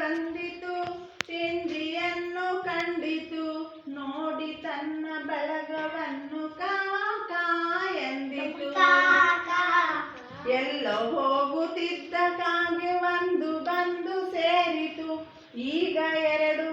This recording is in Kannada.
ಬಂದಿತು, ತಿಂಡಿಯನ್ನು ಕಂಡಿತು, ನೋಡಿ ತನ್ನ ಬಳಗವನ್ನು ಕಾ ಎಂದಿತು. ಎಲ್ಲೋ ಹೋಗುತ್ತಿದ್ದ ಕಾಗೆ ಒಂದು ಬಂದು ಸೇರಿತು, ಈಗ 2